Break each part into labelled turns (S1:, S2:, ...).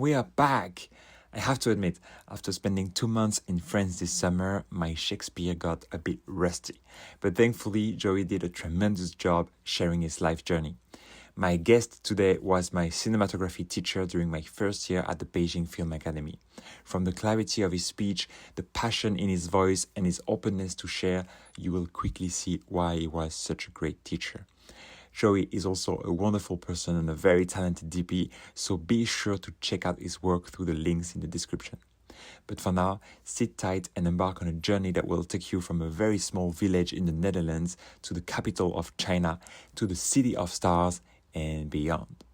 S1: we are back. I have to admit, after spending 2 months in France this summer, my Shakespeare got a bit rusty. But thankfully, Joey did a tremendous job sharing his life journey. My guest today was my cinematography teacher during my first year at the Beijing Film Academy. From the clarity of his speech, the passion in his voice, and his openness to share, you will quickly see why he was such a great teacher. Joey is also a wonderful person and a very talented DP, so be sure to check out his work through the links in the description. But for now, sit tight and embark on a journey that will take you from a very small village in the Netherlands to the capital of China, to the city of stars, and beyond.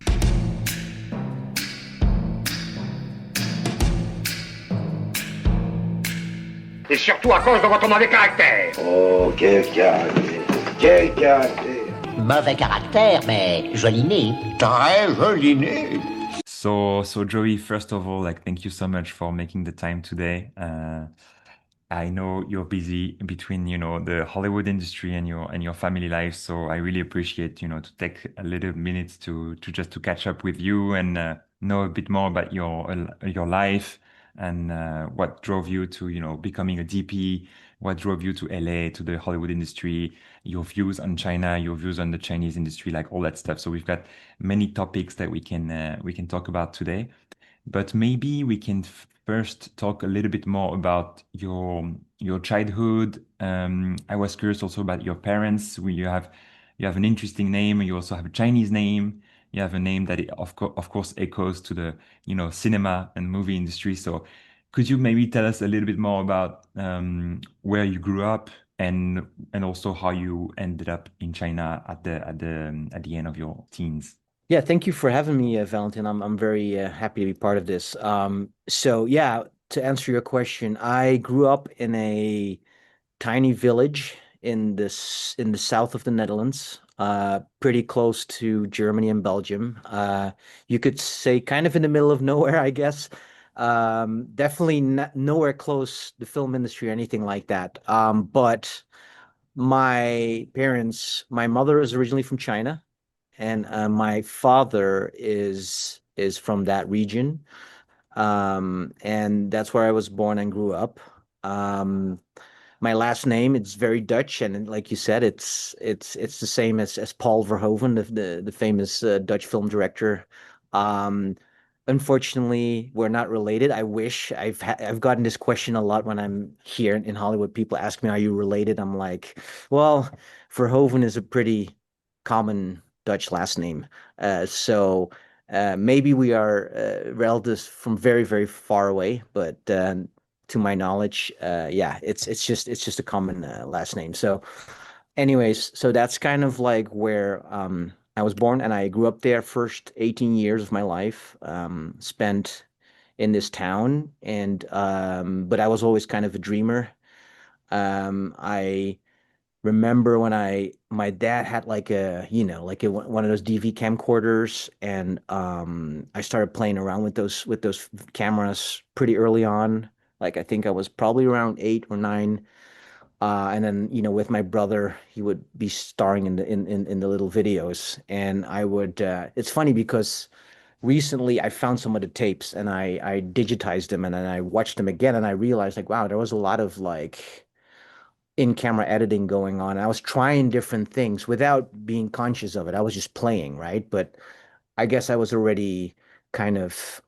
S2: Et surtout à cause de votre mauvais caractère.
S3: Oh, quel caractère. Quel caractère.
S4: Mauvais caractère, mais joli nez.
S3: Très joli nez.
S1: So Joey, first of all, thank you so much for making the time today. I know you're busy between, the Hollywood industry and your family life, so I really appreciate, to take a little minutes to catch up with you and know a bit more about your life and what drove you to, becoming a DP, what drove you to LA, to the Hollywood industry, your views on China, your views on the Chinese industry, like all that stuff. So we've got many topics that we can talk about today. But maybe we can first talk a little bit more about your childhood. I was curious also about your parents. You have an interesting name. You also have a Chinese name. You have a name that of course echoes to the cinema and movie industry. So could you maybe tell us a little bit more about where you grew up and also how you ended up in China at the end of your teens?
S5: Yeah, thank you for having me, Valentin. I'm very happy to be part of this. So yeah, to answer your question, I grew up in a tiny village in the south of the Netherlands, pretty close to Germany and Belgium. You could say kind of in the middle of nowhere, I guess. Definitely not, nowhere close the film industry or anything like that. But my mother is originally from China, and my father is from that region, and that's where I was born and grew up. Um, my last name, it's very Dutch, and like you said, it's the same as Paul Verhoeven, the famous Dutch film director. Um, Unfortunately, we're not related. I wish. I've gotten this question a lot when I'm here in Hollywood. People ask me, "Are you related?" I'm like, well, Verhoeven is a pretty common Dutch last name. So maybe we are relatives from very, very far away, but to my knowledge, yeah, it's just a common last name. So, anyways, so that's kind of like where I was born, and I grew up there. First 18 years of my life spent in this town, and but I was always kind of a dreamer. I remember when my dad had like one of those DV camcorders, and I started playing around with those cameras pretty early on. Like I think I was probably around 8 or 9. And then, with my brother, he would be starring in the little videos. And I would it's funny because recently I found some of the tapes, and I digitized them, and then I watched them again, and I realized like, wow, there was a lot of like in-camera editing going on. I was trying different things without being conscious of it. I was just playing, right? But I guess I was already kind of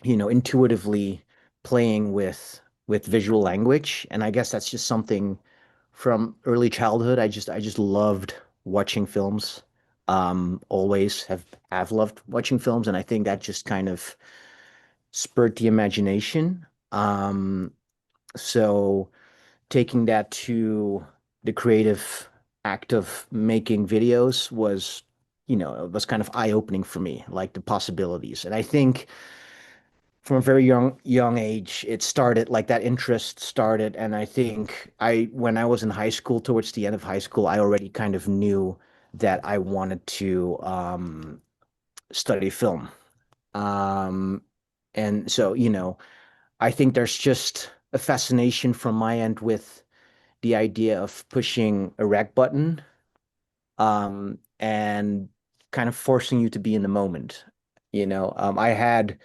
S5: intuitively playing with visual language, and I guess that's just something from early childhood. I just loved watching films. Always have loved watching films, and I think that just kind of spurred the imagination. So taking that to the creative act of making videos was kind of eye-opening for me, like the possibilities. And I think from a very young age, it started like that interest started. And I think when I was in high school, towards the end of high school, I already kind of knew that I wanted to study film. Um, and so, I think there's just a fascination from my end with the idea of pushing a rec button and kind of forcing you to be in the moment. I had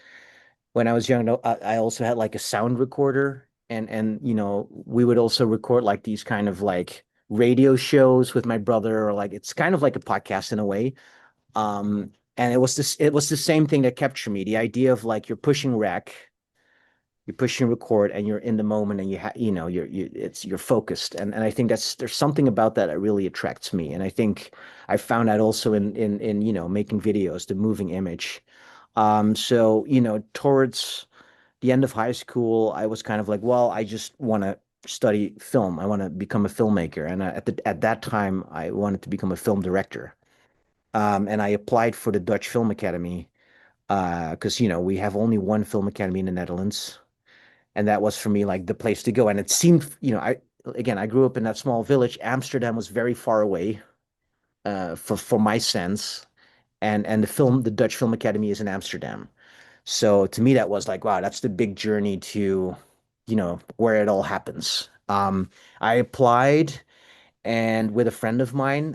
S5: when I was young, no, I also had like a sound recorder, and we would also record like these kind of like radio shows with my brother, or like it's kind of like a podcast in a way. And it was the same thing that captured me. The idea of like you're pushing record, and you're in the moment, and you're focused, and I think there's something about that that really attracts me, and I think I found that also in making videos, the moving image. So towards the end of high school, I was kind of like, well, I just want to study film. I want to become a filmmaker, and at that time, I wanted to become a film director. And I applied for the Dutch Film Academy because we have only one film academy in the Netherlands, and that was for me like the place to go. And it seemed, I grew up in that small village. Amsterdam was very far away for my sense, and the Dutch Film Academy is in Amsterdam. So to me, that was like, wow, that's the big journey to, where it all happens. I applied and with a friend of mine,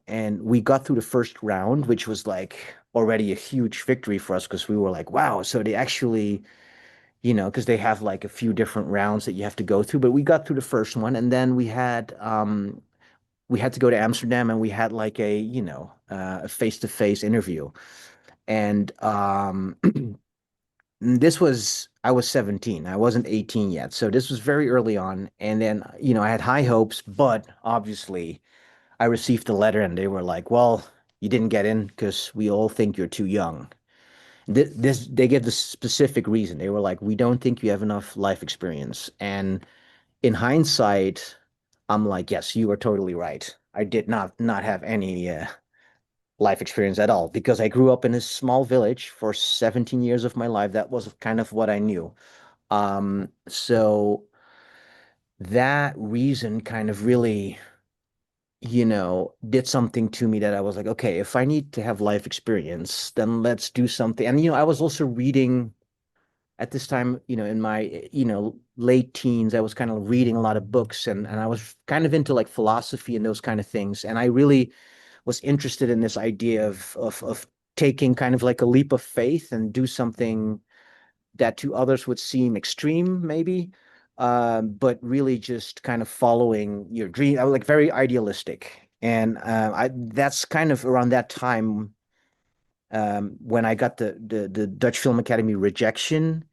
S5: and we got through the first round, which was like already a huge victory for us because we were like, wow, so they actually, because they have like a few different rounds that you have to go through, but we got through the first one, and then we had to go to Amsterdam, and we had like a face-to-face interview. And I was 17. I wasn't 18 yet. So this was very early on. And then, I had high hopes, but obviously I received the letter and they were like, well, you didn't get in because we all think you're too young. They gave the specific reason. They were like, we don't think you have enough life experience. And in hindsight, I'm like, yes, you are totally right. I did not have any life experience at all because I grew up in a small village for 17 years of my life. That was kind of what I knew. So that reason kind of really, did something to me that I was like, okay, if I need to have life experience, then let's do something. And, I was also reading at this time, in my, late teens, I was kind of reading a lot of books, and I was kind of into like philosophy and those kind of things. And I really was interested in this idea of taking kind of like a leap of faith and do something that to others would seem extreme, maybe, but really just kind of following your dream. I was like very idealistic, and that's kind of around that time when I got the Dutch Film Academy rejection.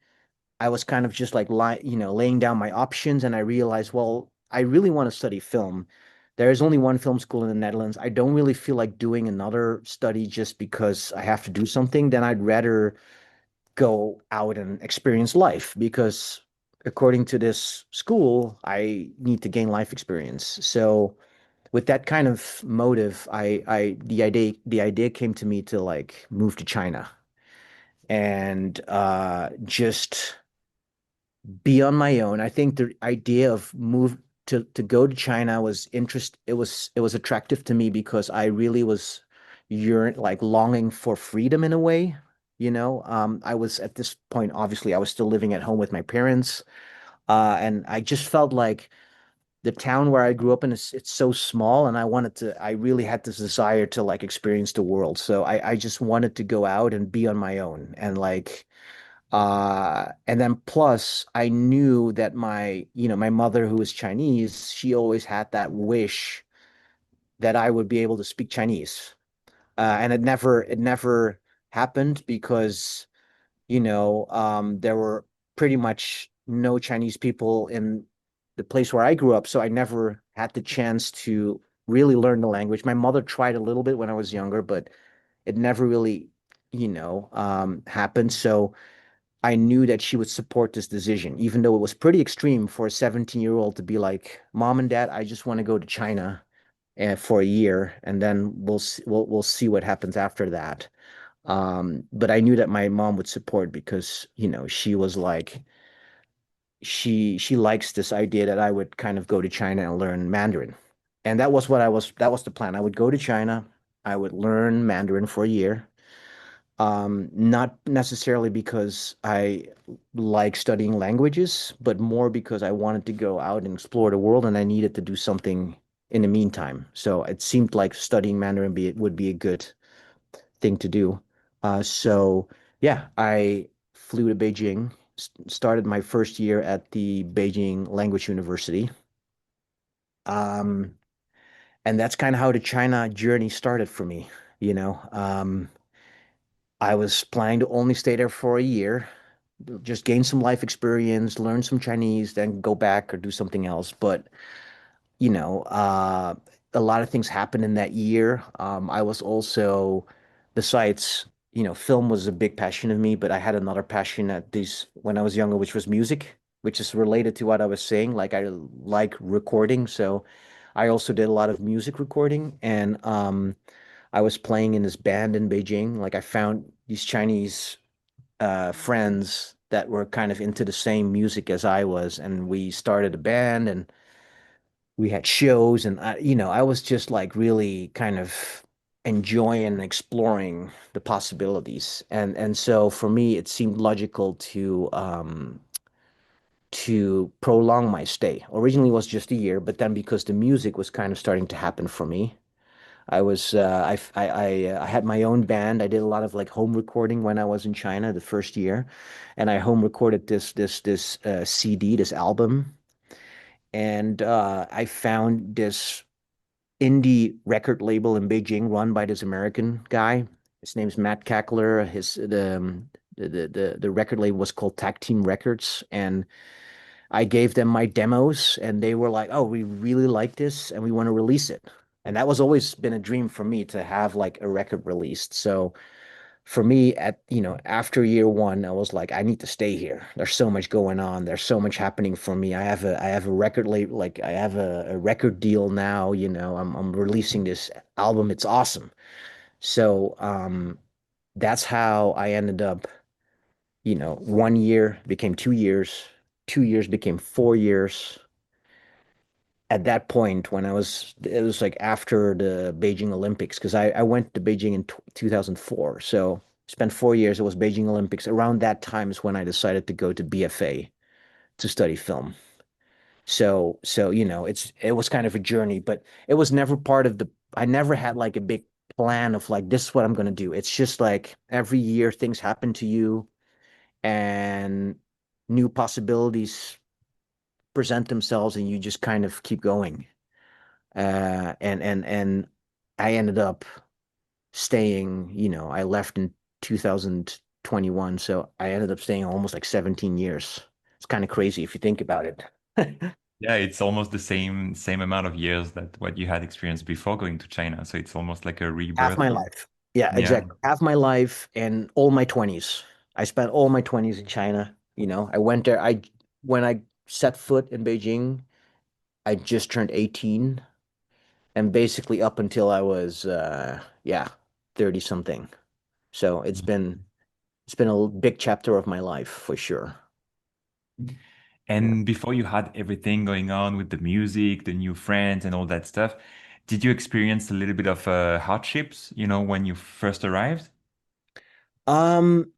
S5: I was kind of just like laying down my options, and I realized, well, I really want to study film. There is only one film school in the Netherlands. I don't really feel like doing another study just because I have to do something. Then I'd rather go out and experience life because according to this school, I need to gain life experience. So with that kind of motive, the idea came to me to like move to China and just be on my own. I think the idea of move to go to China was it was attractive to me because I really was longing for freedom in a way. I was at this point, obviously, I was still living at home with my parents, and I just felt like the town where I grew up in it's so small, and I really had this desire to like experience the world. So I just wanted to go out and be on my own and like and then plus I knew that my mother, who is Chinese, she always had that wish that I would be able to speak Chinese. And it never happened because, there were pretty much no Chinese people in the place where I grew up. So I never had the chance to really learn the language. My mother tried a little bit when I was younger, but it never really, happened. So I knew that she would support this decision, even though it was pretty extreme for a 17-year-old to be like, Mom and Dad, I just want to go to China for a year, and then we'll see what happens after that. But I knew that my mom would support because, she was like, she likes this idea that I would kind of go to China and learn Mandarin. And that was the plan. I would go to China, I would learn Mandarin for a year, not necessarily because I like studying languages, but more because I wanted to go out and explore the world and I needed to do something in the meantime. So it seemed like studying Mandarin would be a good thing to do. So yeah, I flew to Beijing, started my first year at the Beijing Language University. Um, and that's kind of how the China journey started for me. You know, I was planning to only stay there for a year, just gain some life experience, learn some Chinese, then go back or do something else. But you know, a lot of things happened in that year. I was also, besides, film was a big passion of me, but I had another passion at this when I was younger, which was music, which is related to what I was saying. Like I like recording, so I also did a lot of music recording, and I was playing in this band in Beijing. Like I found these Chinese friends that were kind of into the same music as I was, and we started a band and we had shows and I was just like really kind of enjoying and exploring the possibilities. And so for me it seemed logical to prolong my stay. Originally it was just a year, but then because the music was kind of starting to happen for me, I was I had my own band. I did a lot of like home recording when I was in China the first year, and I home recorded this CD, this album, and I found this indie record label in Beijing run by this American guy. His name's Matt Cackler. The record label was called Tag Team Records, and I gave them my demos, and they were like, "Oh, we really like this, and we want to release it." And that was always been a dream for me to have like a record released. So for me, after year one, I was like, I need to stay here. There's so much going on. There's so much happening for me. I have a record label, like I have a record deal now. I'm releasing this album. It's awesome. So that's how I ended up. 1 year became 2 years, 2 years became 4 years. At that point, it was like after the Beijing Olympics, because I went to Beijing in 2004. So spent 4 years. It was Beijing Olympics. Around that time is when I decided to go to BFA to study film. So it was kind of a journey, but it was never part of the. I never had like a big plan of like this is what I'm gonna do. It's just like every year things happen to you and new possibilities present themselves, and you just kind of keep going. And I ended up staying, I left in 2021, so I ended up staying almost like 17 years. It's kind of crazy if you think about it.
S1: Yeah, it's almost the same amount of years that what you had experienced before going to China. So it's almost like a
S5: Half
S1: rebirth
S5: my
S1: here.
S5: life. Yeah,
S1: Yeah.
S5: exactly. Half my life and all my 20s. I spent all my 20s in China. I went there. When I set foot in Beijing, I just turned 18 and basically up until I was yeah, 30 something. So it's been a big chapter of my life for sure. Yeah.
S1: And before you had everything going on with the music, the new friends, and all that stuff, did you experience a little bit of hardships, when you first arrived?
S5: Um,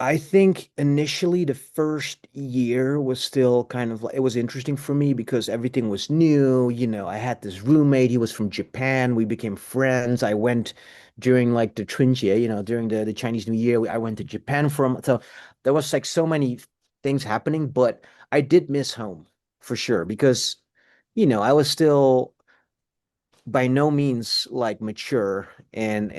S5: I think initially the first year was still kind of like it was interesting for me because everything was new. I had this roommate, he was from Japan. We became friends. I went during like the Chunjie, during the Chinese New Year. I went to Japan so there was like so many things happening, but I did miss home for sure because I was still by no means like mature and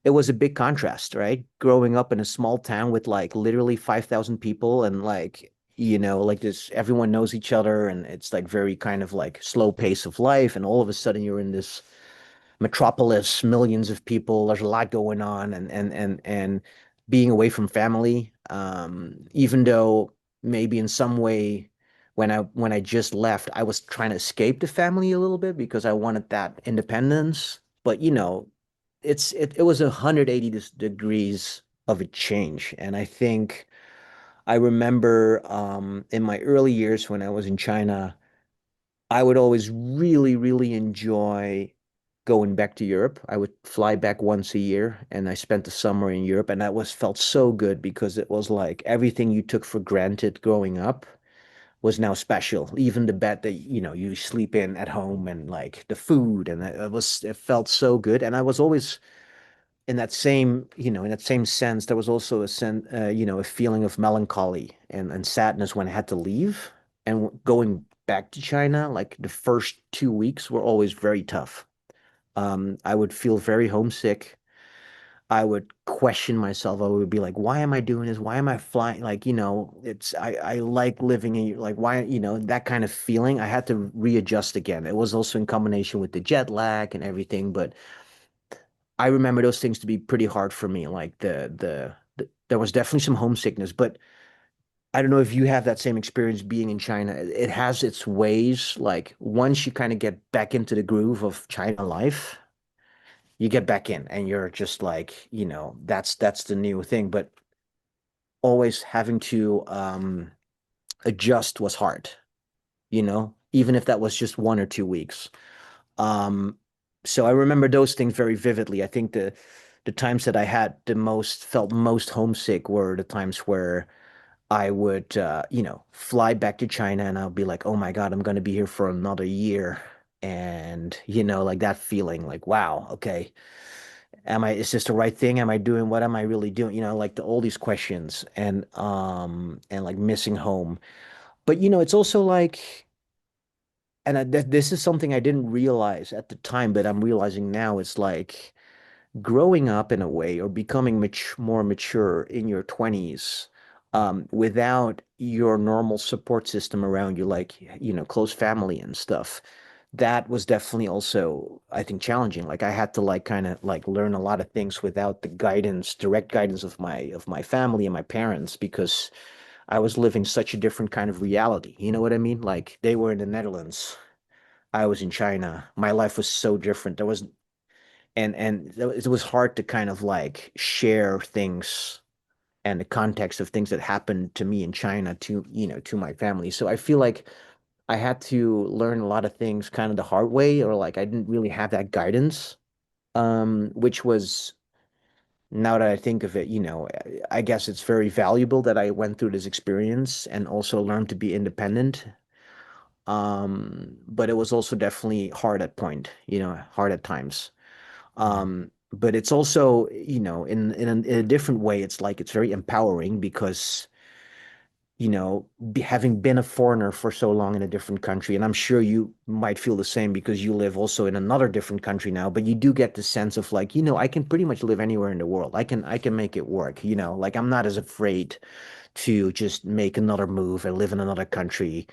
S5: it was a big contrast, right? Growing up in a small town with like literally 5,000 people and like like this everyone knows each other and it's like very kind of like slow pace of life and all of a sudden you're in this metropolis, millions of people, there's a lot going on and being away from family, even though maybe in some way when I just left, I was trying to escape the family a little bit because I wanted that independence. But it was 180 degrees of a change. And I think I remember in my early years when I was in China, I would always really, really enjoy going back to Europe. I would fly back once a year and I spent the summer in Europe and that was felt so good because it was like everything you took for granted growing up was now special. Even the bed that you sleep in at home and like the food and it felt so good. And I was always in that same, in that same sense, there was also a feeling of melancholy and sadness when I had to leave. And going back to China, like the first 2 weeks were always very tough. I would feel very homesick. I would question myself. I would be like, why am I doing this? Why am I flying? Like, I like living in, like, why, that kind of feeling. I had to readjust again. It was also in combination with the jet lag and everything, but I remember those things to be pretty hard for me. Like there was definitely some homesickness, but I don't know if you have that same experience being in China. It has its ways. Like once you kind of get back into the groove of China life, you get back in and you're just like, that's the new thing. But always having to adjust was hard, even if that was just 1 or 2 weeks. Um, so I remember those things very vividly. I think the times that I had the most felt most homesick were the times where I would fly back to China and I'll be like, oh my God, I'm going to be here for another year. And, like that feeling like, wow, okay, is this the right thing? Am I doing, what am I really doing? Like all these questions and like missing home. But, it's also like, and this is something I didn't realize at the time, but I'm realizing now it's like growing up in a way or becoming more mature in your 20s without your normal support system around you, like, close family and stuff. That was definitely also, I think, challenging. Like I had to like kind of like learn a lot of things without the direct guidance of my family and my parents because I was living such a different kind of reality. You know what I mean? Like they were in the Netherlands. I was in China. My life was so different. There was and it was hard to kind of like share things and the context of things that happened to me in China to my family. So I feel like I had to learn a lot of things kind of the hard way, or like I didn't really have that guidance, which was, now that I think of it, I guess it's very valuable that I went through this experience and also learned to be independent. But it was also definitely hard at hard at times. But it's also, in a different way, it's like it's very empowering because, having been a foreigner for so long in a different country, and I'm sure you might feel the same because you live also in another different country now, but you do get the sense of like, I can pretty much live anywhere in the world. I can make it work, like I'm not as afraid to just make another move and live in another country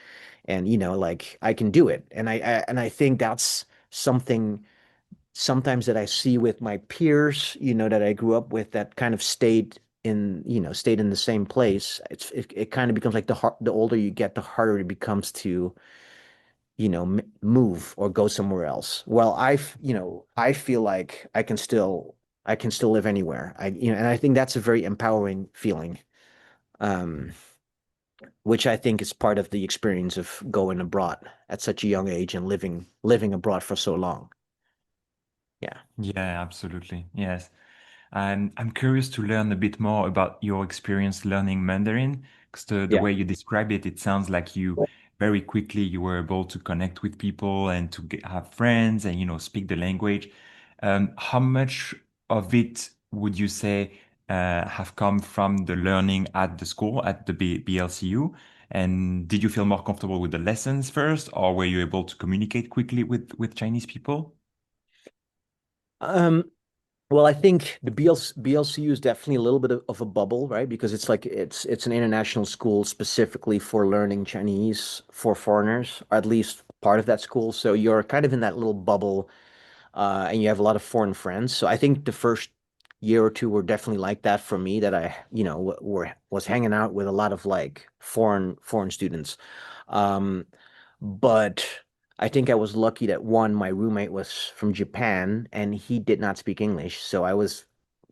S5: and like I can do it. And I think that's something sometimes that I see with my peers, that I grew up with that kind of stayed in the same place. It kind of becomes like the older you get, the harder it becomes to, move or go somewhere else. Well, I feel like I can still live anywhere. And I think that's a very empowering feeling. Um, which I think is part of the experience of going abroad at such a young age and living abroad for so long. Yeah.
S1: Yeah, absolutely. Yes. And I'm curious to learn a bit more about your experience learning Mandarin, because the
S5: Yeah.
S1: way you describe it, it sounds like you very quickly you were able to connect with people and to have friends and speak the language. How much of it would you say have come from the learning at the school at the BLCU? And did you feel more comfortable with the lessons first, or were you able to communicate quickly with Chinese people?
S5: Um, well, I think the BLCU is definitely a little bit of a bubble, right? Because it's an international school specifically for learning Chinese for foreigners, or at least part of that school. So you're kind of in that little bubble, and you have a lot of foreign friends. So I think the first year or two were definitely like that for me, that I, was hanging out with a lot of like foreign students. Um, but I think I was lucky that one, my roommate was from Japan and he did not speak English. So I was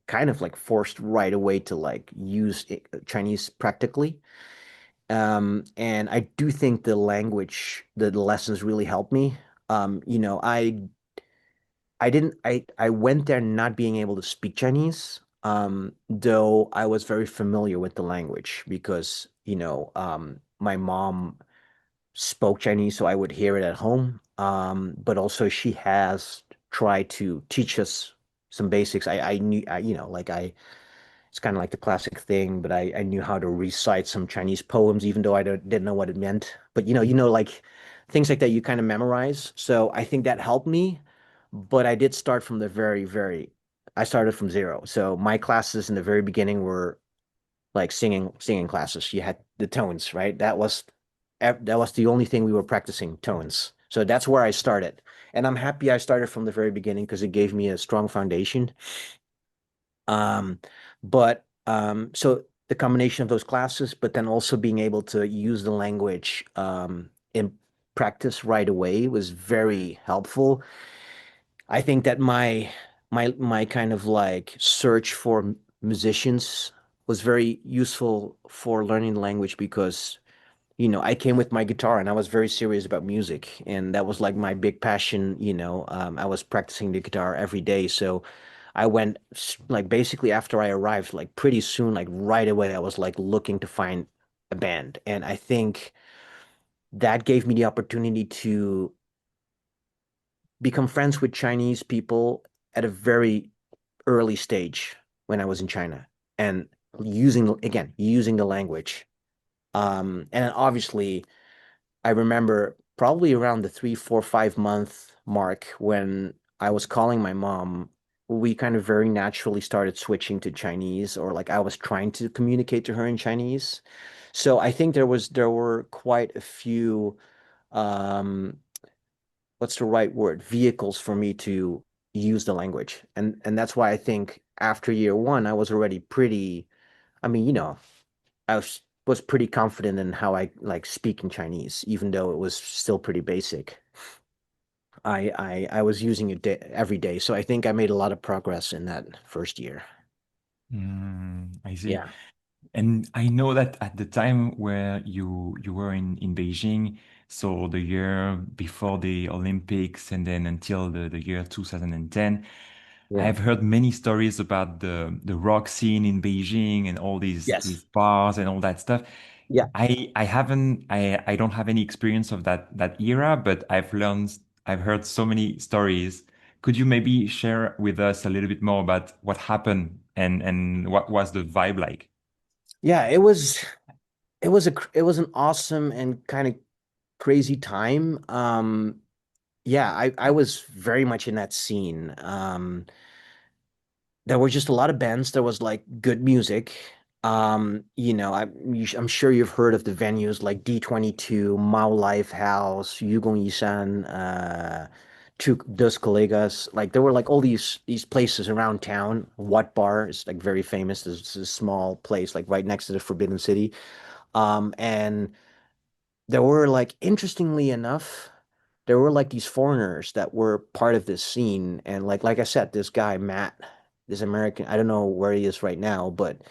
S5: kind of like forced right away to like use Chinese practically. And I do think the lessons really helped me. I didn't I went there not being able to speak Chinese, though I was very familiar with the language because, my mom spoke Chinese, so I would hear it at home. But also she has tried to teach us, some basics. I knew, like it's kind of like the classic thing, but I knew how to recite some Chinese poems, even though didn't know what it meant. But like things like that you kind of memorize. So I think that helped me. But I did start from the I started from zero. So my classes in the very beginning were like singing classes. You had the tones, right? That was the only thing we were practicing, tones. So that's where I started. And I'm happy I started from the very beginning because it gave me a strong foundation. Um, but so the combination of those classes, but then also being able to use the language in practice right away was very helpful. I think that my kind of like search for musicians was very useful for learning the language because I came with my guitar and I was very serious about music, and that was like my big passion. I was practicing the guitar every day, so I went like basically after I arrived, like pretty soon, like right away, I was like looking to find a band, and I think that gave me the opportunity to become friends with Chinese people at a very early stage when I was in China, and using the language. And obviously, I remember probably around the 3, 4, 5 month mark when I was calling my mom, we kind of very naturally started switching to Chinese, or like I was trying to communicate to her in Chinese. So I think there were quite a few um what's the right word? Vehicles for me to use the language. And that's why I think after year one, I was already pretty, I mean, I was pretty confident in how I like speak in Chinese, even though it was still pretty basic. I was using it every day, so I think I made a lot of progress in that first year.
S1: I see.
S5: Yeah.
S1: And I know that at the time where you were in Beijing, so the year before the Olympics and then until the year 2010,
S5: Yeah.
S1: I've heard many stories about the rock scene in Beijing and all
S5: Yes.
S1: these bars and all that stuff.
S5: Yeah.
S1: I don't have any experience of that era, but I've heard so many stories. Could you maybe share with us a little bit more about what happened and what was the vibe like?
S5: Yeah, it was an awesome and kind of crazy time. Yeah, I was very much in that scene. There were just a lot of bands. There was like good music. I'm sure you've heard of the venues like D22, Mao Life House, Yugong Yisan, Dos Colegas. Like there were like all these places around town. What Bar is like very famous. There's a small place like right next to the Forbidden City. And there were like interestingly enough, there were like these foreigners that were part of this scene, and like I said, this guy Matt, this American, I don't know where he is right now, but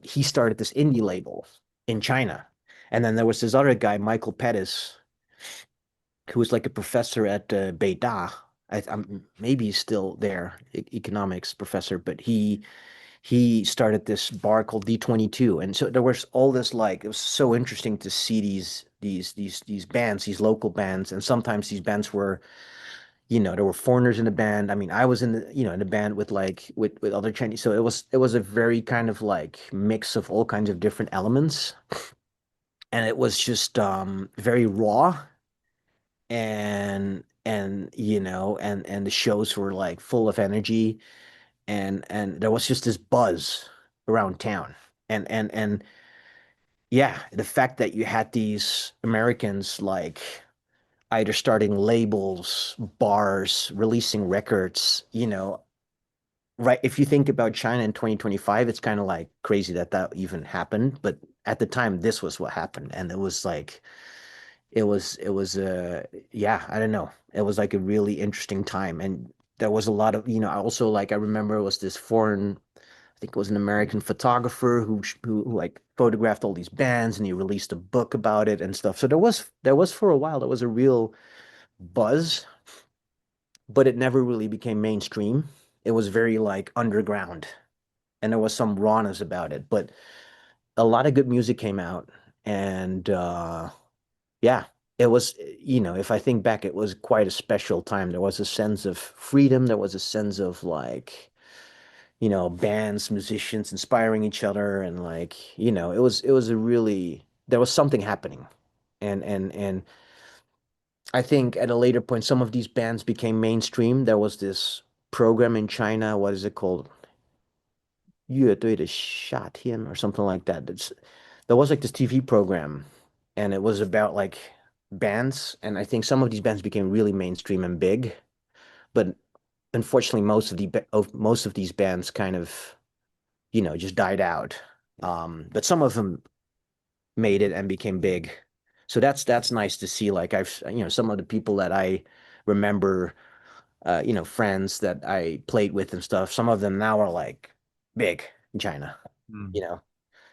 S5: he started this indie label in China. And then there was this other guy, Michael Pettis, who was like a professor at Beida. I'm maybe he's still there, economics professor, but he started this bar called D22. And so there was all this like it was so interesting to see these bands, these local bands, and sometimes these bands were, there were foreigners in the band. I mean, I was in in the band with like with other Chinese. So it was a very kind of like mix of all kinds of different elements. And it was just very raw, and the shows were like full of energy, and there was just this buzz around town. And yeah, the fact that you had these Americans like either starting labels, bars, releasing records, right? If you think about China in 2025, it's kind of like crazy that that even happened. But at the time, this was what happened. And it was like, yeah, I don't know. It was like a really interesting time. And there was a lot of, I also like, I remember it was this foreign, I think it was an American photographer who like photographed all these bands, and he released a book about it and stuff. So there was for a while, there was a real buzz, but it never really became mainstream. It was very like underground, and there was some rawness about it. But a lot of good music came out, and yeah. it was, if I think back, it was quite a special time. There was a sense of freedom. There was a sense of like, bands, musicians inspiring each other, and like, it was a really there was something happening. And I think at a later point, some of these bands became mainstream. There was this program in China, what is it called? 乐队的夏天 or something like that. There was like this TV program, and it was about like bands, and I think some of these bands became really mainstream and big, but unfortunately most of these bands kind of, just died out. But some of them made it and became big. So that's nice to see. Like some of the people that I remember, friends that I played with and stuff, some of them now are like big in China, you
S1: Mm.
S5: know.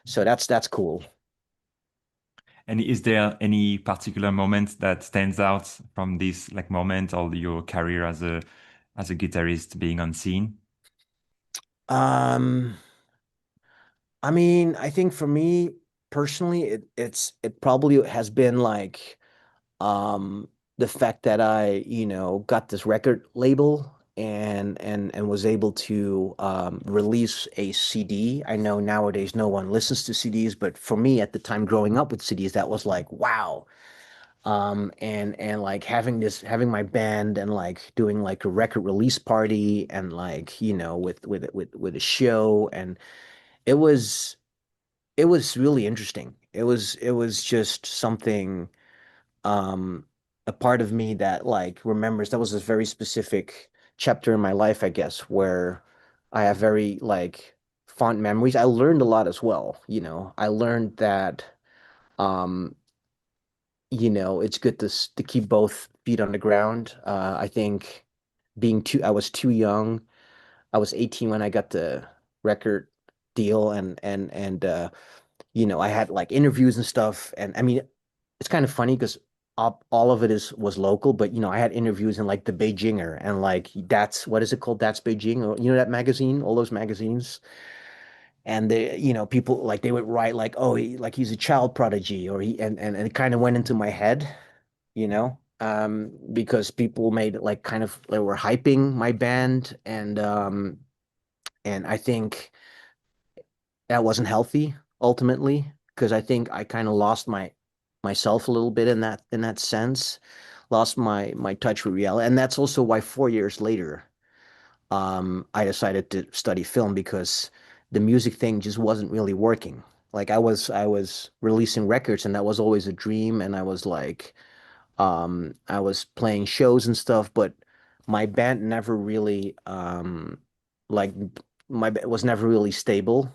S5: So that's cool.
S1: And is there any particular moment that stands out from this like moment or your career as a guitarist being on scene?
S5: Um, I mean, I think for me personally, it probably has been like um the fact that I, got this record label and was able to release a CD. I know nowadays no one listens to CDs, but for me at the time growing up with CDs, that was like, wow. And like having my band and like doing like a record release party and like, with a show, and it was it was really interesting. It was just something, um a part of me that like remembers that was a very specific chapter in my life, I guess, where I have very like fond memories. I learned a lot as well, I learned that um it's good to keep both feet on the ground. I think I was too young. I was 18 when I got the record deal, and I had like interviews and stuff. And I mean, it's kind of funny because all of it was local, but I had interviews in like the Beijinger, and like that's what is it called? That's Beijing, or that magazine, all those magazines. And people like they would write like, oh, like he's a child prodigy, or and it kind of went into my head, because people made it like kind of they were hyping my band, and I think that wasn't healthy ultimately, because I think I kind of lost myself a little bit in that sense, lost my touch with reality. And that's also why 4 years later, I decided to study film, because the music thing just wasn't really working. Like I was releasing records, and that was always a dream, and I was playing shows and stuff, but my band never really like was never really stable,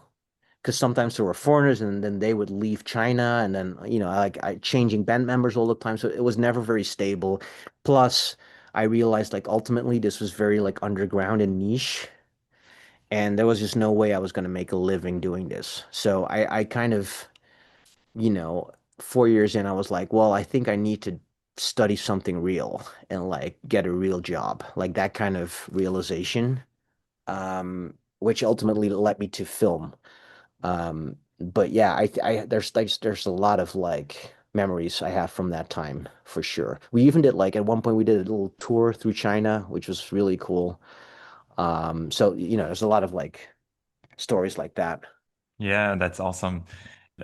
S5: because sometimes there were foreigners, and then they would leave China, and then I changing band members all the time, so it was never very stable. Plus, I realized like ultimately this was very like underground and niche, and there was just no way I was going to make a living doing this. So I kind of, you know 4 years in, I was like, well, I think I need to study something real and like get a real job, like that kind of realization, which ultimately led me to film. But yeah, there's a lot of like memories I have from that time for sure. We even did like at one point we did a little tour through China, which was really cool. So there's a lot of like stories like that.
S1: Yeah, that's awesome.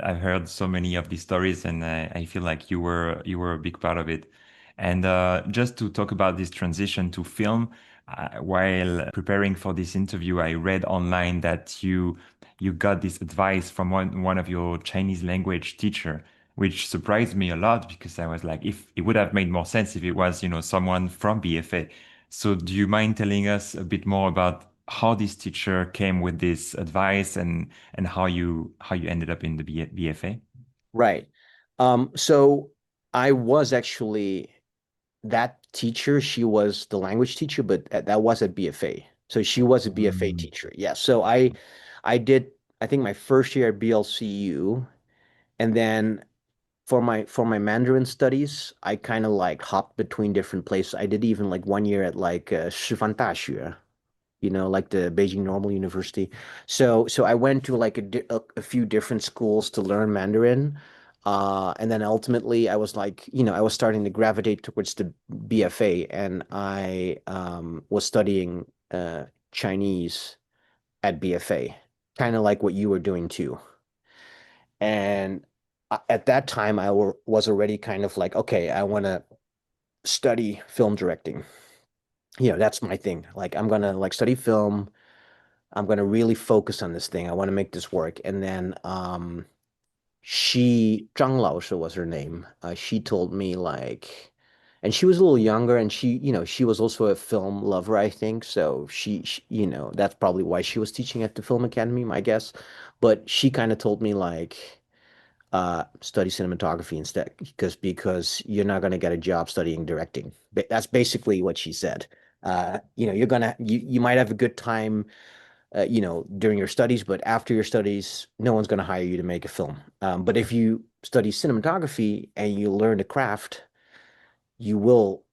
S1: I've heard so many of these stories, and I feel like you were a big part of it. And just to talk about this transition to film, while preparing for this interview, I read online that you got this advice from one of your Chinese language teacher, which surprised me a lot because I was like, if it would have made more sense if it was, someone from BFA. So do you mind telling us a bit more about how this teacher came with this advice and how you ended up in the BFA?
S5: Right. So I was actually that teacher. She was the language teacher, but that was at BFA. So she was a BFA
S1: Mm.
S5: teacher. Yeah. So I did, I think my first year at BLCU, and then for my Mandarin studies, I kind of like hopped between different places. I did even like one year at like 师范大学, like the Beijing Normal University. So I went to like a few different schools to learn Mandarin. And then ultimately I was like, I was starting to gravitate towards the BFA, and I was studying Chinese at BFA, kind of like what you were doing too. And at that time, was already kind of like, okay, I want to study film directing. That's my thing. Like, I'm gonna like study film. I'm gonna really focus on this thing. I want to make this work. And then Zhang Laoshi was her name. She told me like, and she was a little younger, and she was also a film lover, I think. So that's probably why she was teaching at the Film Academy, my guess. But she kind of told me like, study cinematography instead, because you're not going to get a job studying directing. That's basically what she said. You might have a good time, during your studies, but after your studies, no one's going to hire you to make a film. But if you study cinematography and you learn the craft, you will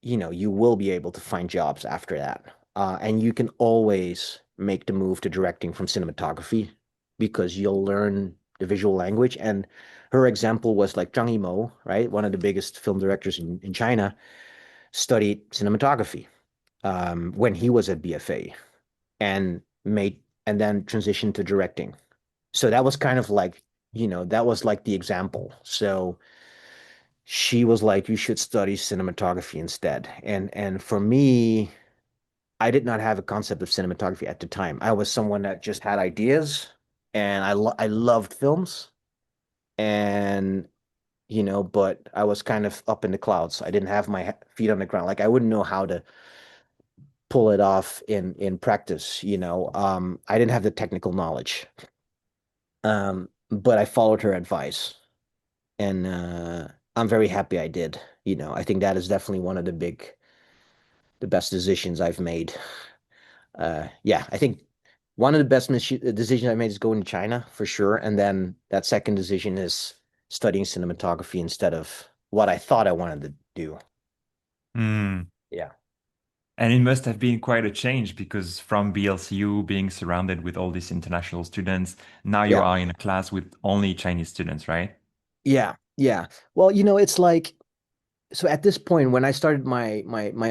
S5: be able to find jobs after that. And you can always make the move to directing from cinematography because you'll learn the visual language. And her example was like Zhang Yimou, right? One of the biggest film directors in China, studied cinematography when he was at BFA and then transitioned to directing. So that was kind of like, that was like the example. So she was like, you should study cinematography instead. And for me, I did not have a concept of cinematography at the time. I was someone that just had ideas, and I loved films, and but I was kind of up in the clouds. I didn't have my feet on the ground. Like, I wouldn't know how to pull it off in practice. I didn't have the technical knowledge. But I followed her advice, and I'm very happy I did. I think that is definitely one of the best decisions I've made. Yeah, I think one of the best decisions I made is going to China for sure, and then that second decision is studying cinematography instead of what I thought I wanted to do.
S1: Hmm.
S5: Yeah,
S1: And it must have been quite a change because from BLCU being surrounded with all these international students, now you
S5: yeah,
S1: are in a class with only Chinese students, right?
S5: yeah, yeah. Well, it's like, so at this point, when I started my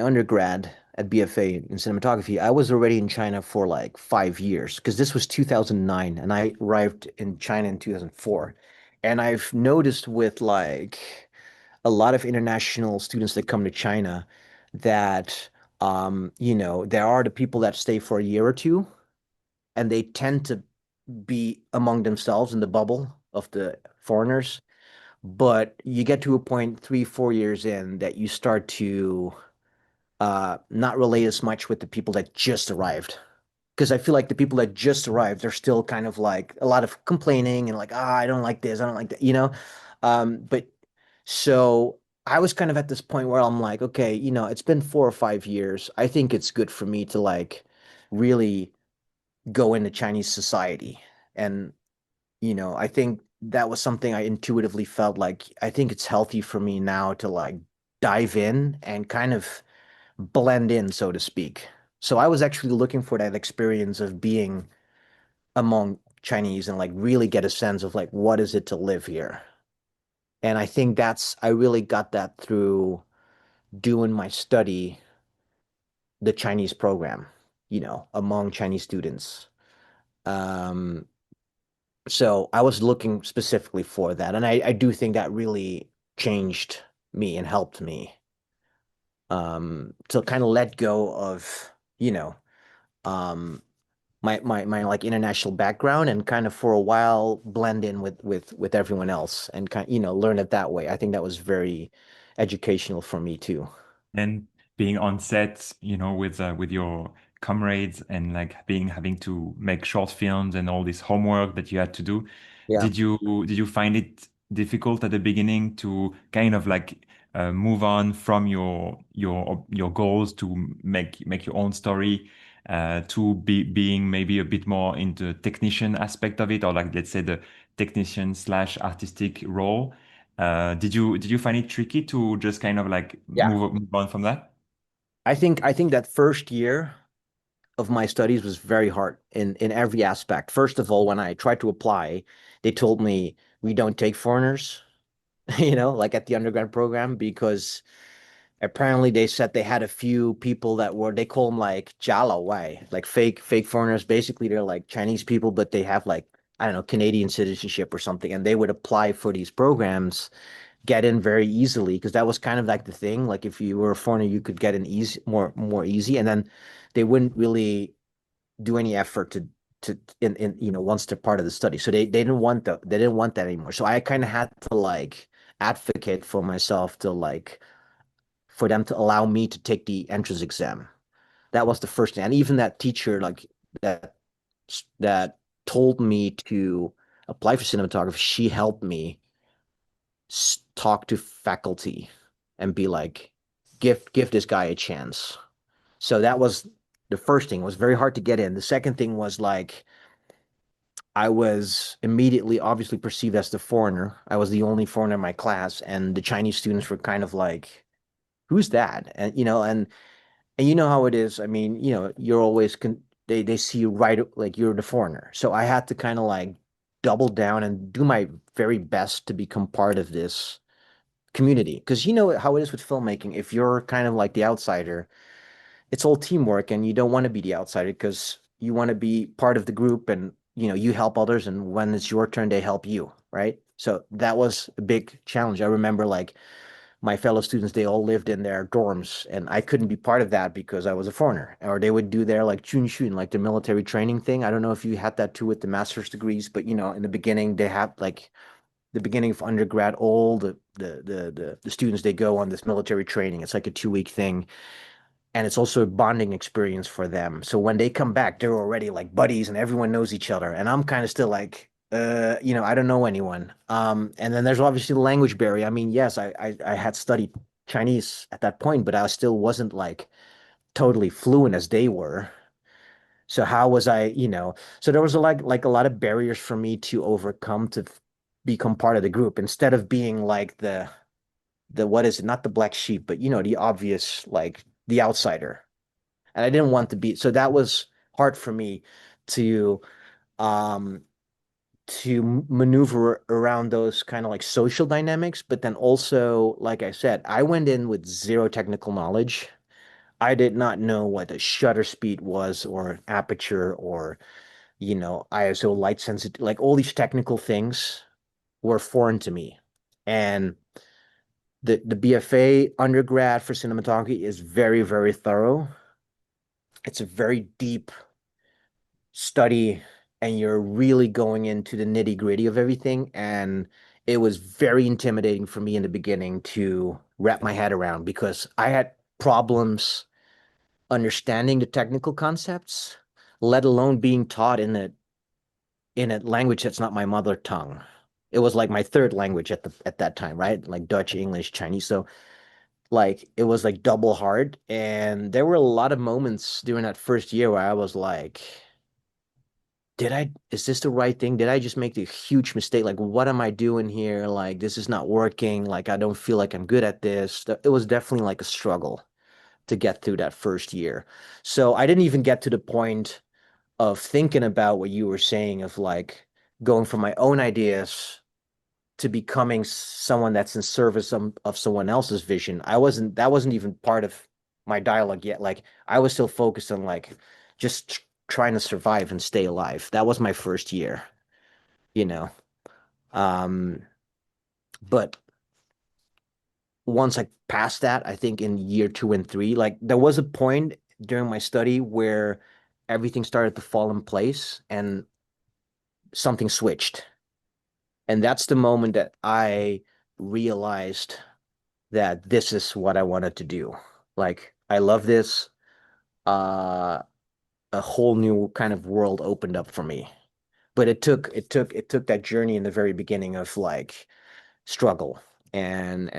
S5: undergrad at BFA in cinematography, I was already in China for like 5 years because this was 2009, and I arrived in China in 2004. And I've noticed with like a lot of international students that come to China that there are the people that stay for a year or two, and they tend to be among themselves in the bubble of the foreigners. But you get to a point 3, 4 years in that you start to not relate as much with the people that just arrived. Because I feel like the people that just arrived are still kind of like a lot of complaining and like, I don't like this, I don't like that. But so I was kind of at this point where I'm like, okay, it's been 4 or 5 years. I think it's good for me to like really go into Chinese society. And I think that was something I intuitively felt like I think it's healthy for me now to like dive in and kind of blend in, so to speak. So I was actually looking for that experience of being among Chinese and like really get a sense of like what is it to live here. And I think I really got that through doing my study, the Chinese program, among Chinese students. Um, So I was looking specifically for that. And I do think that really changed me and helped me to kind of let go of, you know, um, my like international background and kind of for a while blend in with everyone else and kind learn it that way. I think that was very educational for me too.
S1: And being on set, with your comrades and like being having to make short films and all this homework that you had to do,
S5: Yeah.
S1: did you find it difficult at the beginning to kind of like move on from your goals to make your own story to being maybe a bit more into technician aspect of it, or like let's say the technician slash artistic role? Did you find it tricky to just kind of like
S5: Yeah.
S1: move on from that?
S5: I think that first year of my studies was very hard in every aspect. First of all, when I tried to apply, they told me we don't take foreigners. like at the undergrad program, because apparently they said they had a few people that were, they call them like Jala Wai, like fake foreigners. Basically, they're like Chinese people, but they have like, I don't know, Canadian citizenship or something, and they would apply for these programs, get in very easily, because that was kind of like the thing. Like if you were a foreigner, you could get in easy, more easy, and then they wouldn't really do any effort to in once they're part of the study. So they didn't want they didn't want that anymore. So I kind of had to like advocate for myself to like for them to allow me to take the entrance exam. That was the first thing. And even that teacher like that that told me to apply for cinematography, she helped me talk to faculty and be like, give this guy a chance. So that was the first thing. It was very hard to get in. The second thing was like I was immediately obviously perceived as the foreigner. I was the only foreigner in my class, and the Chinese students were kind of like, "Who's that?" And you know how it is. I mean, you're always they see you right like you're the foreigner. So I had to kind of like double down and do my very best to become part of this community. Because you know how it is with filmmaking. If you're kind of like the outsider, it's all teamwork, and you don't want to be the outsider because you want to be part of the group, and you help others, and when it's your turn they help you, right? So that was a big challenge. I remember like my fellow students, they all lived in their dorms, and I couldn't be part of that because I was a foreigner. Or they would do their like chunshun, like the military training thing. I don't know if you had that too with the master's degrees, but in the beginning they have like the beginning of undergrad, all the students, they go on this military training. It's like a 2 week thing, and it's also a bonding experience for them. So when they come back, they're already like buddies and everyone knows each other. And I'm kind of still like, I don't know anyone. And then there's obviously the language barrier. I mean, yes, I had studied Chinese at that point, but I still wasn't like totally fluent as they were. So how was so there was like a lot of barriers for me to overcome to become part of the group instead of being like the what is it, not the black sheep, but the obvious, like the outsider. And I didn't want to be, so that was hard for me to um maneuver around those kind of like social dynamics. But then also, like I said, I went in with zero technical knowledge. I did not know what a shutter speed was, or aperture, or ISO light sensitivity. Like all these technical things were foreign to me. And the BFA undergrad for cinematography is very, very thorough. It's a very deep study, and you're really going into the nitty gritty of everything. And it was very intimidating for me in the beginning to wrap my head around, because I had problems understanding the technical concepts, let alone being taught in a language that's not my mother tongue. It was like my third language at that time, right? Like Dutch, English, Chinese. So like it was like double hard. And there were a lot of moments during that first year where I was like, is this the right thing? Did I just make the huge mistake? Like, what am I doing here? Like, this is not working. Like, I don't feel like I'm good at this. It was definitely like a struggle to get through that first year. So I didn't even get to the point of thinking about what you were saying of like going from my own ideas to becoming someone that's in service of someone else's vision. That wasn't even part of my dialogue yet. Like I was still focused on like just trying to survive and stay alive. That was my first year, you know. Um, but once I passed that, I think in year 2 and 3, like there was a point during my study where everything started to fall in place and something switched. And that's the moment that I realized that this is what I wanted to do. Like, I love this. Uh, a whole new kind of world opened up for me. But it took that journey in the very beginning of like struggle and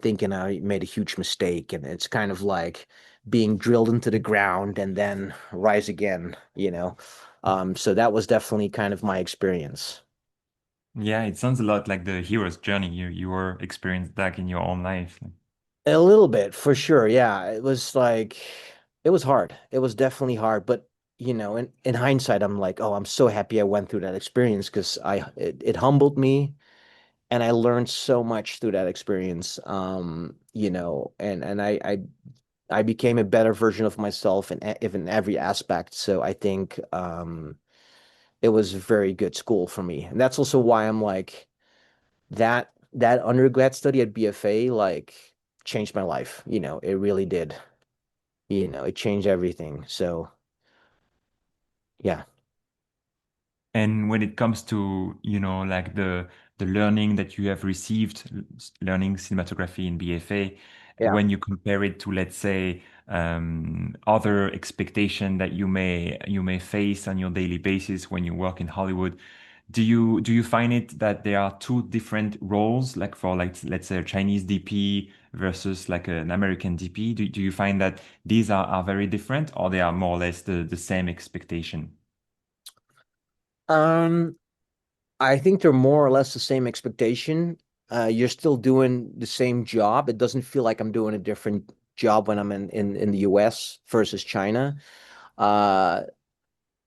S5: thinking I made a huge mistake, and it's kind of like being drilled into the ground and then rise again. So that was definitely kind of my experience.
S1: Yeah, it sounds a lot like the hero's journey you were experienced back in your own life.
S5: A little bit, for sure. Yeah, it was like it was hard. It was definitely hard, but in hindsight, I'm like, oh, I'm so happy I went through that experience, because it humbled me. and I learned so much through that experience. I became a better version of myself in every aspect. So I think it was a very good school for me. And that's also why I'm like that undergrad study at BFA like changed my life. It really did. It changed everything. So yeah.
S1: And when it comes to, like the learning that you have received, learning cinematography in BFA,
S5: Yeah.
S1: when you compare it to, let's say, other expectation that you may face on your daily basis when you work in Hollywood, do you find it that there are two different roles, like for like let's say a Chinese DP versus like an American DP? Do you find that these are very different, or they are more or less the same expectation?
S5: Um, I think they're more or less the same expectation. You're still doing the same job. It doesn't feel like I'm doing a different job when I'm in the US versus China. Uh,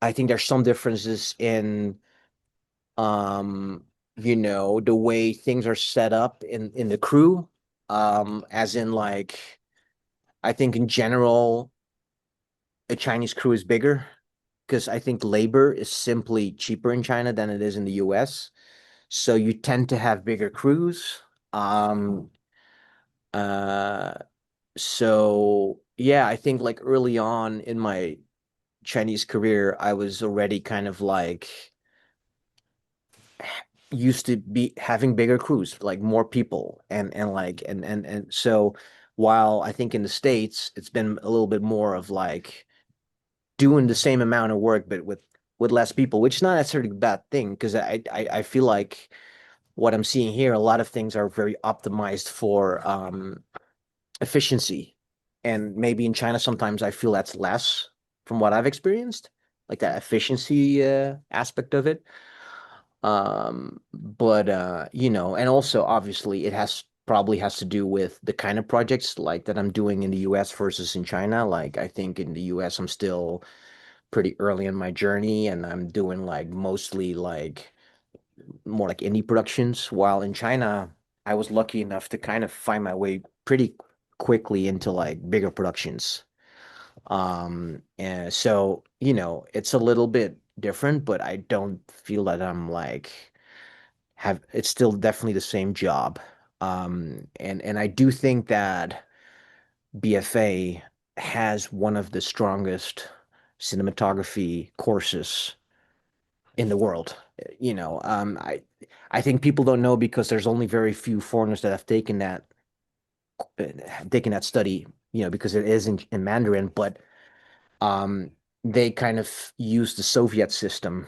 S5: I think there's some differences in the way things are set up in the crew. As in like I think in general a Chinese crew is bigger because I think labor is simply cheaper in China than it is in the US. So you tend to have bigger crews. Um, uh, so yeah, I think like early on in my Chinese career, I was already kind of like used to be having bigger crews, like more people, and so while I think in the States it's been a little bit more of like doing the same amount of work but with less people, which is not necessarily a bad thing because I feel like what I'm seeing here, a lot of things are very optimized for efficiency. And maybe in China, sometimes I feel that's less from what I've experienced, like that efficiency aspect of it. But and also obviously it has probably has to do with the kind of projects like that I'm doing in the US versus in China. Like I think in the US I'm still pretty early in my journey and I'm doing like mostly like more like indie productions, while in China, I was lucky enough to kind of find my way pretty quickly into like bigger productions. And so, it's a little bit different, but I don't feel that I'm like have it's still definitely the same job. And I do think that BFA has one of the strongest cinematography courses in the world. I think people don't know because there's only very few foreigners that have taken that study, because it is in Mandarin, but um, they kind of use the Soviet system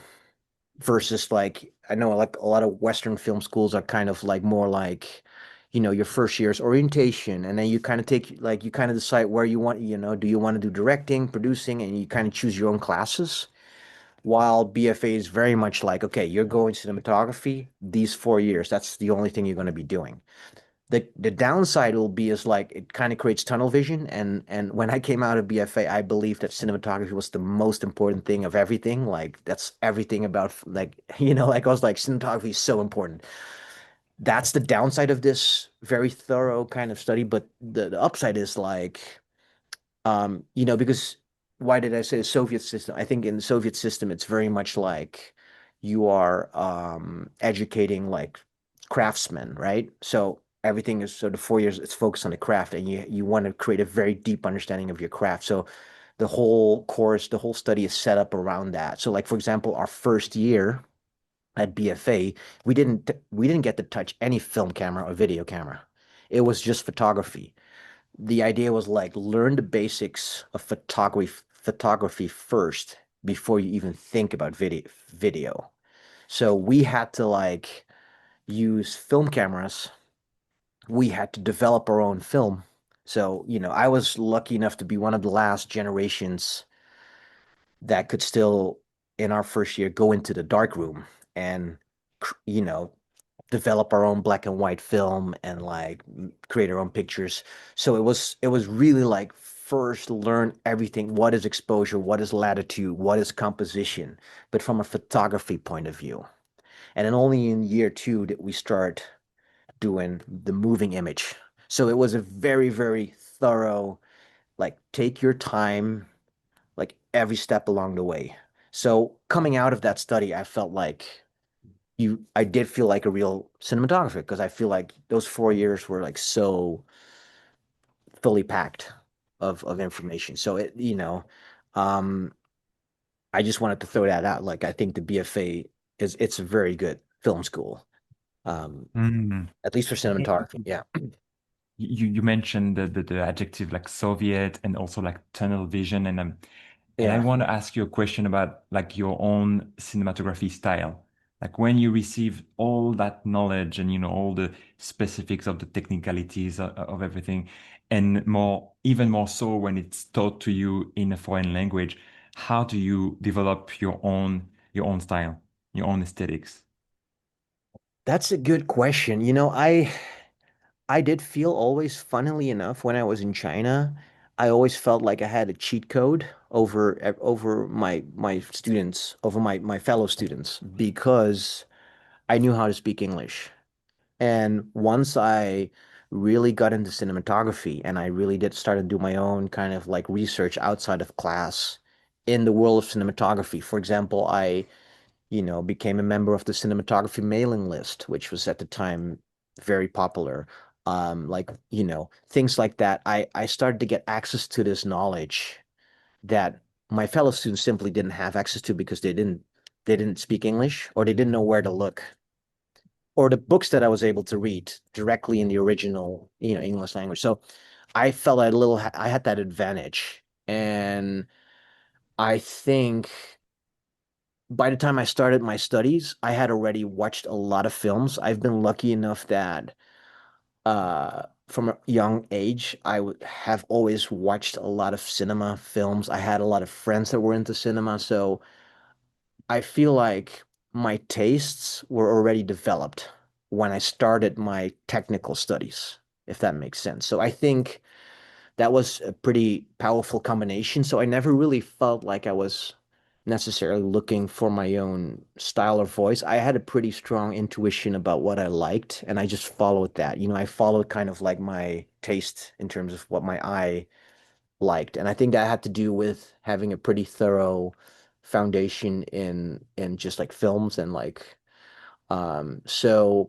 S5: versus like I know like a lot of Western film schools are kind of like more like, your first year's orientation, and then you kind of take like you kind of decide where you want, do you want to do directing, producing, and you kind of choose your own classes. While BFA is very much like, okay, you're going cinematography, these 4 years, that's the only thing you're going to be doing. The downside will be is like it kind of creates tunnel vision. And when I came out of BFA, I believed that cinematography was the most important thing of everything. Like that's everything about like, like I was like, cinematography is so important. That's the downside of this very thorough kind of study. But the upside is like because why did I say the Soviet system? I think in the Soviet system, it's very much like you are educating like craftsmen, right? So everything is so the 4 years it's focused on the craft, and you want to create a very deep understanding of your craft. So the whole course, the whole study is set up around that. So like for example, our first year at BFA, we didn't get to touch any film camera or video camera. It was just photography. The idea was like learn the basics of photography first before you even think about video. So we had to like use film cameras. We had to develop our own film. So, I was lucky enough to be one of the last generations that could still, in our first year, go into the dark room and, you know, develop our own black and white film and like create our own pictures. So it was really like first learn everything. What is exposure? What is latitude? What is composition? But from a photography point of view. And then only in year two did we start. doing the moving image. So it was a very, very thorough, like take your time, like every step along the way. So coming out of that study, I felt like I did feel like a real cinematographer because I feel like those 4 years were like so fully packed of information. So um, I just wanted to throw that out. Like I think the BFA it's a very good film school, um,
S1: Mm.
S5: at least for cinematography. Yeah,
S1: You mentioned the adjective like Soviet and also like tunnel vision, and I
S5: yeah.
S1: want to ask you a question about like your own cinematography style. Like when you receive all that knowledge and all the specifics of the technicalities of everything, and even more so when it's taught to you in a foreign language, how do you develop your own style, your own aesthetics?
S5: That's a good question. I did feel always, funnily enough, when I was in China, I always felt like I had a cheat code over my students, over my fellow students, because I knew how to speak English. And once I really got into cinematography and I really did start to do my own kind of like research outside of class in the world of cinematography. For example, I became a member of the cinematography mailing list, which was at the time very popular. Things like that. I started to get access to this knowledge that my fellow students simply didn't have access to because they didn't speak English or they didn't know where to look. Or the books that I was able to read directly in the original, English language. So I felt I had that advantage. And I think by the time I started my studies, I had already watched a lot of films. I've been lucky enough that from a young age, I would have always watched a lot of cinema films. I had a lot of friends that were into cinema, so I feel like my tastes were already developed when I started my technical studies, if that makes sense. So I think that was a pretty powerful combination. So I never really felt like I was necessarily looking for my own style or voice. I had a pretty strong intuition about what I liked, and I just followed that. I followed kind of like my taste in terms of what my eye liked. And I think that had to do with having a pretty thorough foundation in just like films and like so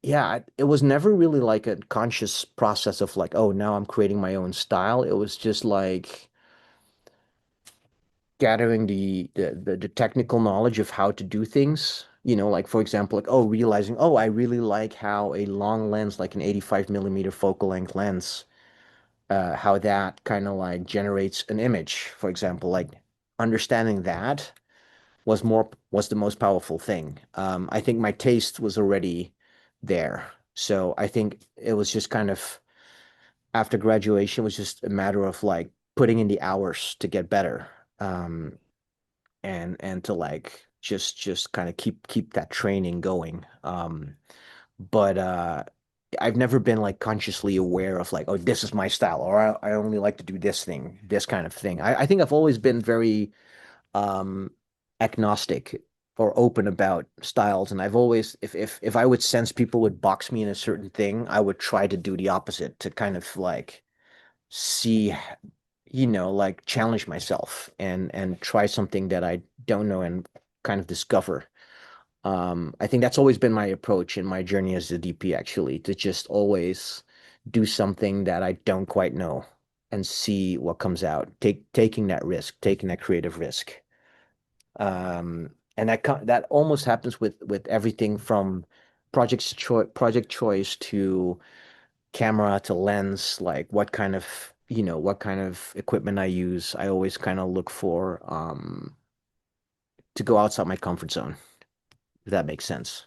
S5: yeah, it was never really like a conscious process of like, oh, now I'm creating my own style. It was just like gathering the technical knowledge of how to do things. Like for example, like realizing, I really like how a long lens, like an 85 millimeter focal length lens, how that kind of like generates an image, for example. Like understanding that was the most powerful thing. I think my taste was already there. So I think it was just kind of after graduation was just a matter of like putting in the hours to get better. And to like just kind of keep that training going. But I've never been like consciously aware of like, oh, this is my style, or I only like to do this thing, this kind of thing. I think I've always been very um agnostic or open about styles. And I've always, if I would sense people would box me in a certain thing, I would try to do the opposite to kind of like see, like challenge myself and try something that I don't know and kind of discover. I think that's always been my approach in my journey as a DP, actually, to just always do something that I don't quite know and see what comes out. Taking that risk, taking that creative risk. And that almost happens with everything from project choice to camera to lens, like what kind of equipment I use. I always kind of look for to go outside my comfort zone, if that makes sense.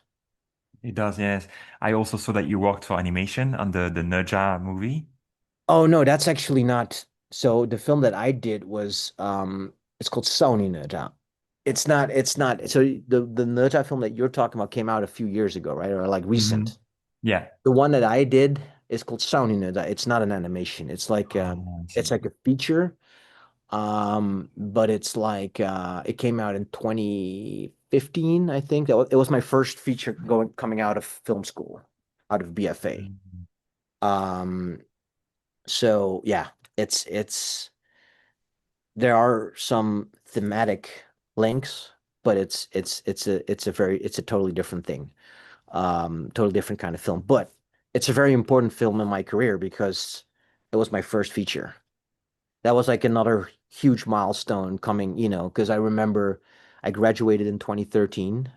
S1: It does, yes. I also saw that you worked for animation on the Nerja movie.
S5: Oh no, that's actually not. So the film that I did was it's called Sony Nerja. It's not so the Nerja film that you're talking about came out a few years ago, right? Or like
S1: Hmm.
S5: recent.
S1: Yeah.
S5: The one that I did is called Sony Nerja. It's not an animation.
S1: Oh, I
S5: It's
S1: see.
S5: like a feature. But it's like it came out in 2015 15, I think. It was my first feature coming out of film school, out of BFA.
S1: Mm.
S5: Um, so yeah, it's there are some thematic links, but it's a totally different thing. Totally different kind of film. But it's a very important film in my career because it was my first feature. That was like another huge milestone coming, because I remember I graduated in 2013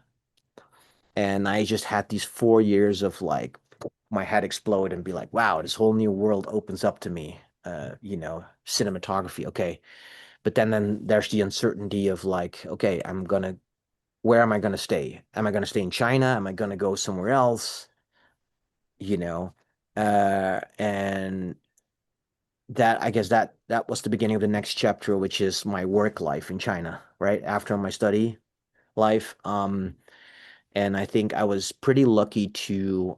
S5: and I just had these 4 years of like my head explode and be like, wow, this whole new world opens up to me. Cinematography, okay. But then there's the uncertainty of like, okay, where am I gonna stay? Am I gonna stay in China? Am I gonna go somewhere else? You know, and that I guess that was the beginning of the next chapter, which is my work life in China, right after my study life. And I think I was pretty lucky to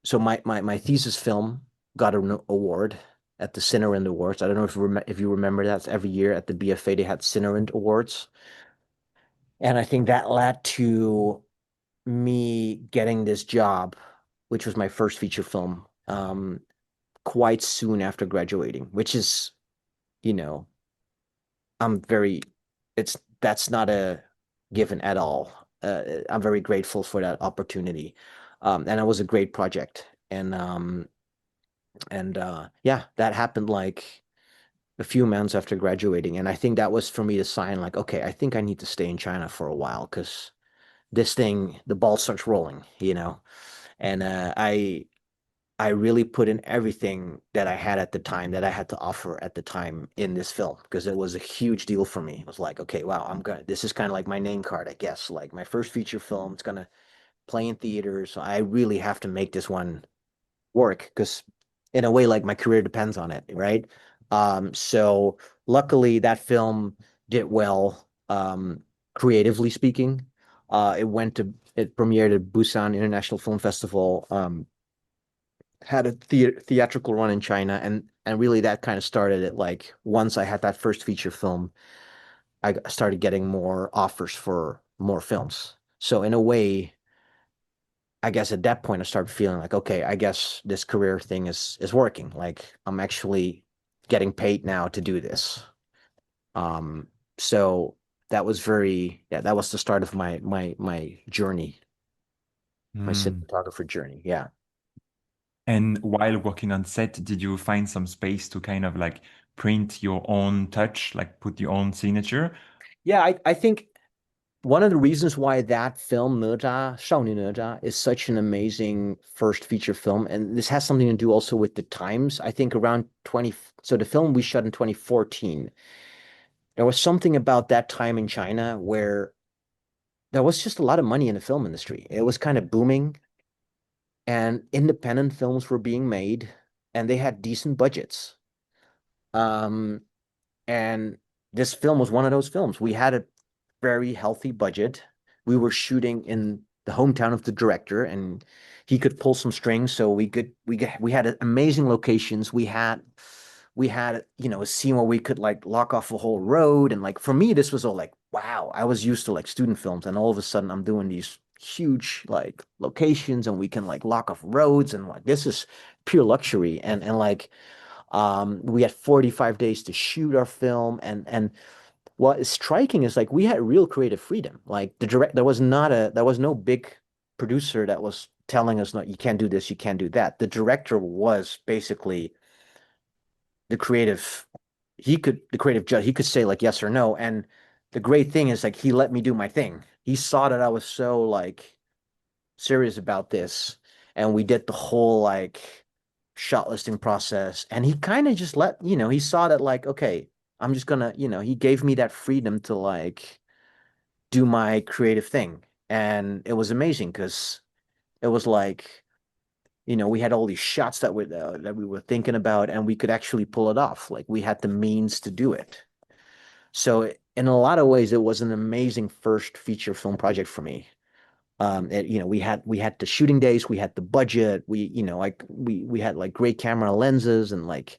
S5: so my thesis film got an award at the Cinerind Awards. I don't know if you remember that every year at the BFA they had Cinerind Awards, and I think that led to me getting this job, which was my first feature film, quite soon after graduating, which is, you know, I'm very, that's not a given at all. I'm very grateful for that opportunity. And it was a great project. And yeah, that happened like a few months after graduating. And I think that was for me to sign like, okay, I think I need to stay in China for a while because this thing, the ball starts rolling. And I really put in everything that I had at the time, that I had to offer at the time in this film, because it was a huge deal for me. It was like, okay, wow, this is kind of like my name card, I guess. Like my first feature film, it's gonna play in theaters. So I really have to make this one work because in a way, like my career depends on it, right? So luckily that film did well, creatively speaking. It premiered at Busan International Film Festival, had a theatrical run in China, and really that kind of started it. Like once I had that first feature film, I started getting more offers for more films. So in a way, I guess at that point I started feeling like, okay, I guess this career thing is working. Like I'm actually getting paid now to do this. Um, so that was the start of my journey, my
S1: Mm.
S5: cinematographer journey. Yeah.
S1: And while working on set, did you find some space to kind of like print your own touch, like put your own signature?
S5: Yeah, I think one of the reasons why that film,哪吒, is such an amazing first feature film, and this has something to do also with the times. I think around 20, so the film we shot in 2014, there was something about that time in China where there was just a lot of money in the film industry. It was kind of booming, and independent films were being made, and they had decent budgets. Um, And this film was one of those films. We had a very healthy budget. We were shooting in the hometown of the director, and he could pull some strings. So we had amazing locations. We had a scene where we could like lock off a whole road, and like for me, this was all like wow. I was used to like student films, and all of a sudden I'm doing these huge like locations, and we can like lock off roads, and like this is pure luxury. And like we had 45 days to shoot our film, and what is striking is like we had real creative freedom. Like there was no big producer that was telling us, no, you can't do this, you can't do that. The director was basically the creative, the creative judge. He could say like yes or no. And the great thing is like he let me do my thing. He saw that I was so like serious about this, and we did the whole like shot listing process, and he kind of just he saw that like, okay, I'm just gonna, he gave me that freedom to like do my creative thing. And it was amazing because it was like, we had all these shots that we were thinking about, and we could actually pull it off. Like we had the means to do it. So in a lot of ways it was an amazing first feature film project for me. We had the shooting days, we had the budget, like we had like great camera lenses, and like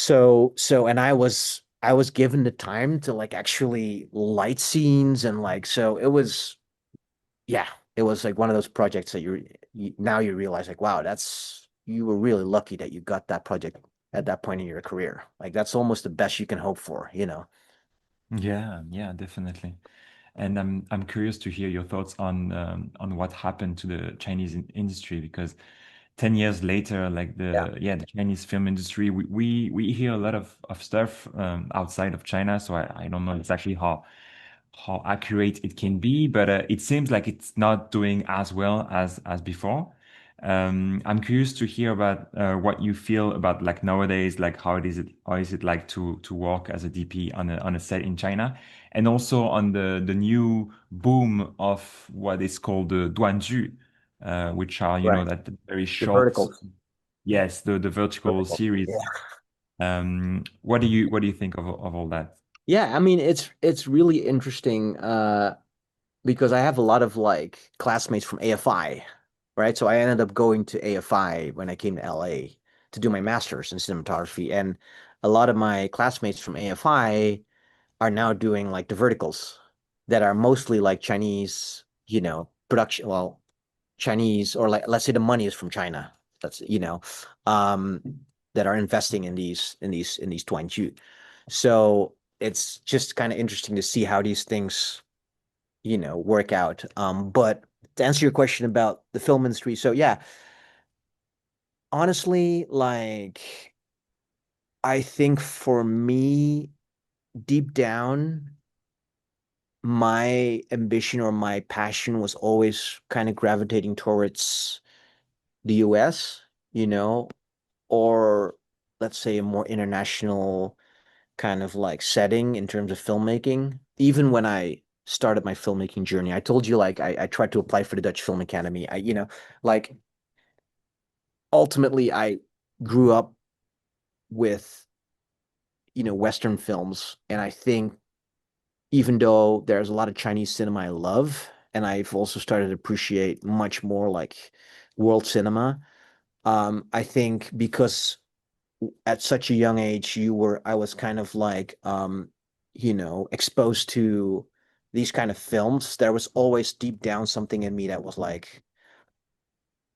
S5: and I was I was given the time to like actually light scenes and like so it was yeah, it was like one of those projects that now you realize like wow, that's you were really lucky that you got that project at that point in your career. Like that's almost the best you can hope for, you know.
S1: Yeah, yeah, definitely. And I'm curious to hear your thoughts on what happened to the Chinese industry because 10 years later, like
S5: Yeah.
S1: the Chinese film industry, we hear a lot of stuff outside of China. So I don't know exactly how accurate it can be, but it seems like it's not doing as well as before. I'm curious to hear about what you feel about like nowadays, like how is it like to work as a DP on a set in China, and also on the new boom of what is called the duanju, which are
S5: Right.
S1: that very
S5: The
S1: short,
S5: verticals.
S1: yes, the vertical
S5: Verticals. Yeah.
S1: series. What do you think of all that?
S5: Yeah, I mean it's really interesting because I have a lot of like classmates from AFI, right? So I ended up going to AFI when I came to LA to do my master's in cinematography. And a lot of my classmates from AFI are now doing like the verticals that are mostly like Chinese, production, well, Chinese or like let's say the money is from China. That's um that are investing in these 20. So it's just kind of interesting to see how these things work out. But to answer your question about the film industry, so yeah, honestly, like I think for me, deep down, my ambition or my passion was always kind of gravitating towards the US, you know, or let's say a more international kind of like setting in terms of filmmaking. Even when I started my filmmaking journey, I told you like I tried to apply for the Dutch Film Academy. Like ultimately I grew up with, Western films. And I think even though there's a lot of Chinese cinema I love, and I've also started to appreciate much more like world cinema, I think because at such a young age I was kind of like exposed to these kind of films. There was always deep down something in me that was like,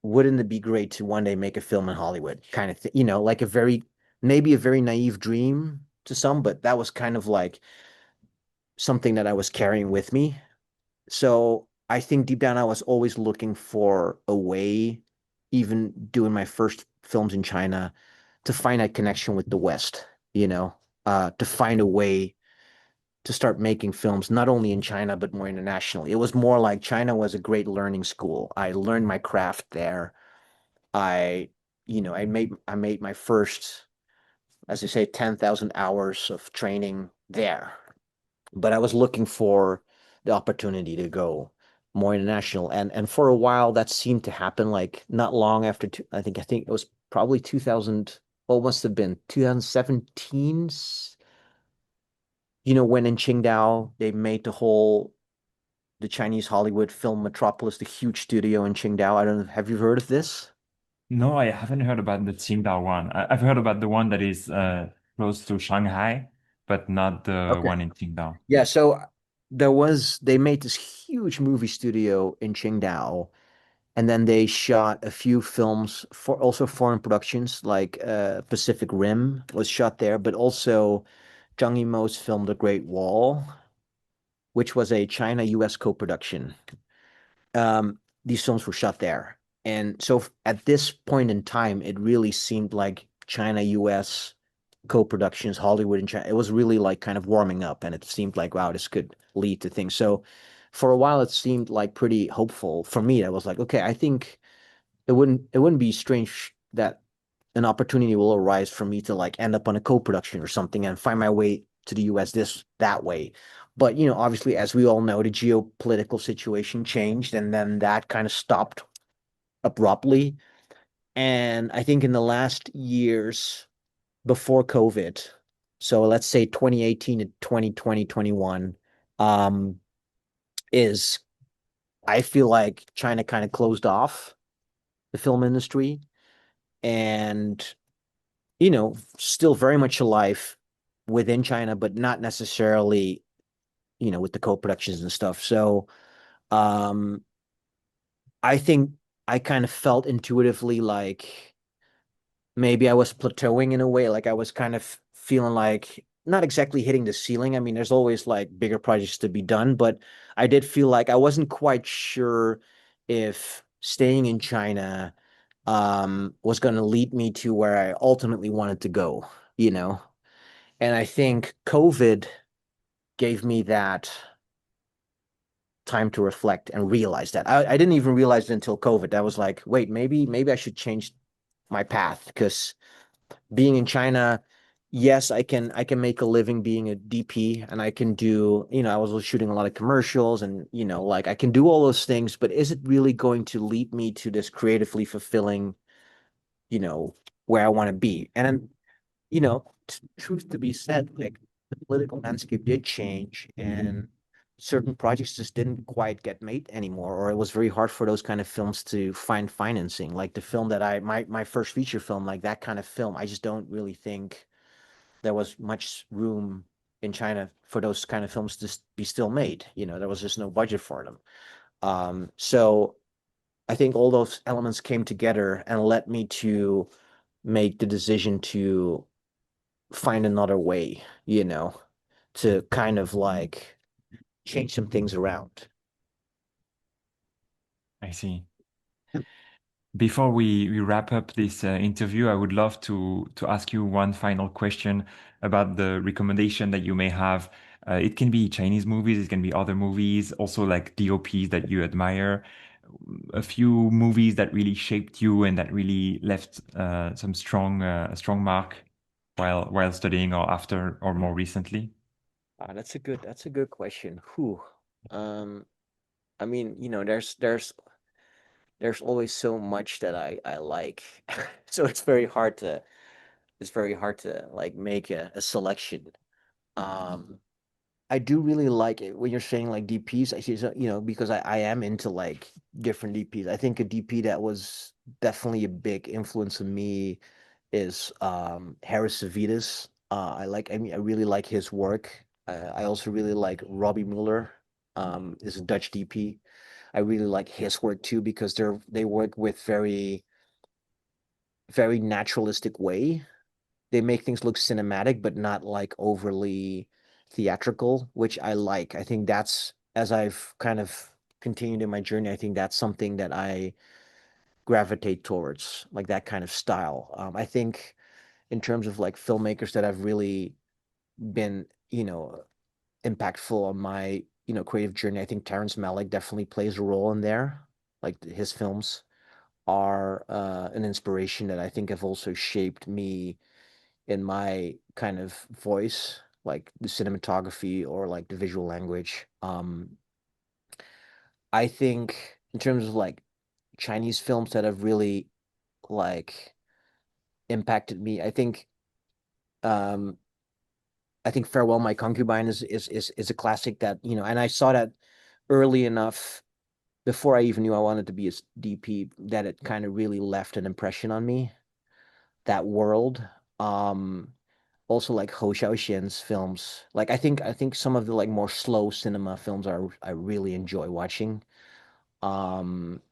S5: wouldn't it be great to one day make a film in Hollywood kind of thing, like maybe a very naive dream to some, but that was kind of like something that I was carrying with me. So I think deep down I was always looking for a way, even doing my first films in China, to find that connection with the West, to find a way to start making films not only in China but more internationally. It was more like China was a great learning school. I learned my craft there. I, I made my first, as they say, 10,000 hours of training there. But I was looking for the opportunity to go more international. And for a while that seemed to happen like not long after I think it was probably 2000, well, it must have been 2017, when in Qingdao they made the Chinese Hollywood film metropolis, the huge studio in Qingdao. I don't know, have you heard of this?
S1: No, I haven't heard about the Qingdao one. I've heard about the one that is close to Shanghai, but not the
S5: Okay.
S1: one in Qingdao.
S5: Yeah, so they made this huge movie studio in Qingdao, and then they shot a few films for also foreign productions, like Pacific Rim was shot there, but also Zhang Yimou's film The Great Wall, which was a China-US co-production. These films were shot there. And so at this point in time, it really seemed like China-US co-productions, Hollywood and China, it was really like kind of warming up, and it seemed like, wow, this could lead to things. So for a while, it seemed like pretty hopeful for me. I was like, okay, I think it wouldn't be strange that an opportunity will arise for me to like end up on a co-production or something and find my way to the US that way. But obviously, as we all know, the geopolitical situation changed, and then that kind of stopped abruptly. And I think in the last years before COVID, so let's say 2018 to 2020, 21, um, is I feel like China kind of closed off the film industry and still very much alive. within China, but not necessarily, with the co-productions and stuff. So, um, I think I kind of felt intuitively like maybe I was plateauing in a way, like I was kind of feeling like not exactly hitting the ceiling. I mean, there's always like bigger projects to be done, but I did feel like I wasn't quite sure if staying in China was going to lead me to where I ultimately wanted to go, you know. And I think COVID gave me that time to reflect and realize that. I didn't even realize it until COVID. That was like, wait, maybe I should change my path because being in China, yes, I can make a living being a DP and I can do, I was shooting a lot of commercials and, like I can do all those things, but is it really going to lead me to this creatively fulfilling, you know, where I want to be? And truth to be said, like the political landscape did change and certain projects just didn't quite get made anymore, or it was very hard for those kind of films to find financing. Like the film that my first feature film, like that kind of film, I just don't really think there was much room in China for those kind of films to be still made. There was just no budget for them. So I think all those elements came together and led me to make the decision to find another way, to kind of like change some things around.
S1: I see. Before we wrap up this interview, I would love to ask you one final question about the recommendation that you may have. It can be Chinese movies, it can be other movies, also like DOPs that you admire, a few movies that really shaped you and that really left some strong mark while studying or after or more recently.
S5: That's a good question. Who? Um, I mean, there's always so much that I like. So it's very hard to like make a selection. Um, I do really like it when you're saying like DPs. I see, so, because I am into like different DPs. I think a DP that was definitely a big influence on me is Harris Savides. I really like his work. I also really like Robbie Mueller, is a Dutch DP. I really like his work too because they work with very naturalistic way. They make things look cinematic, but not like overly theatrical, which I like. I think that's as I've kind of continued in my journey, I think that's something that I gravitate towards, like that kind of style. I think in terms of like filmmakers that have really been, impactful on my, creative journey, I think Terrence Malick definitely plays a role in there. Like his films are an inspiration that I think have also shaped me in my kind of voice, like the cinematography or like the visual language. I think in terms of like Chinese films that have really like impacted me, um I think Farewell My Concubine is a classic that, and I saw that early enough before I even knew I wanted to be a DP that it kind of really left an impression on me, that world. Um Also like Hou Xiaoxian's films. Like I think some of the like more slow cinema films I really enjoy watching. Um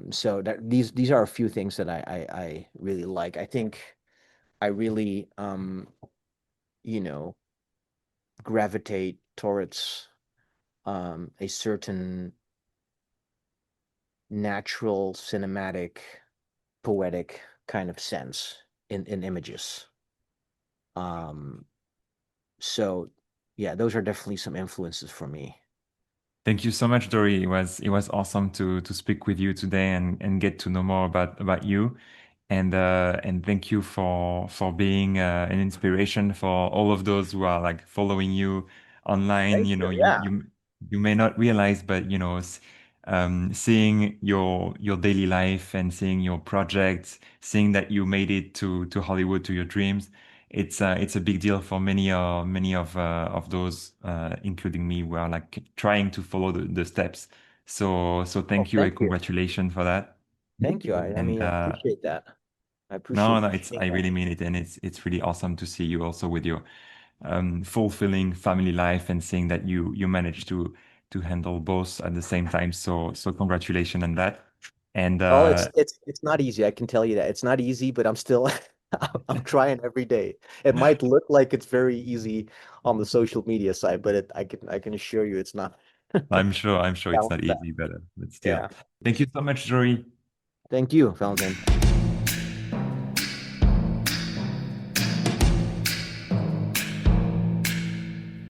S5: so these are a few things that I really like. I think I really you know gravitate towards a certain natural cinematic poetic kind of sense in images. Um so yeah, those are definitely some influences for me.
S1: Thank you so much, Dory. It was awesome to speak with you today and get to know more about you. And thank you for being an inspiration for all of those who are like following you online.
S5: Thank
S1: You know,
S5: you.
S1: you
S5: Yeah.
S1: you you may not realize, but seeing your daily life and seeing your projects, seeing that you made it to Hollywood, to your dreams, it's a big deal for many of those, including me, who are like trying to follow the steps. So
S5: Oh,
S1: thank you and
S5: thank you.
S1: congratulations for that.
S5: Thank you. I
S1: And
S5: mean, I appreciate that. I
S1: no,
S5: appreciate
S1: no,
S5: you
S1: it's
S5: saying
S1: I
S5: that.
S1: really mean it, and it's really awesome to see you also with your fulfilling family life and seeing that you managed to handle both at the same time. So congratulations on that. And
S5: Oh, it's not easy. I can tell you that. It's not easy, but I'm still I'm trying every day. It might look like it's very easy on the social media side, but I can assure you it's not.
S1: I'm sure it's
S5: Balance
S1: not
S5: that.
S1: easy, but still.
S5: Yeah.
S1: Thank you so much, Joey.
S5: Thank you, Valentin.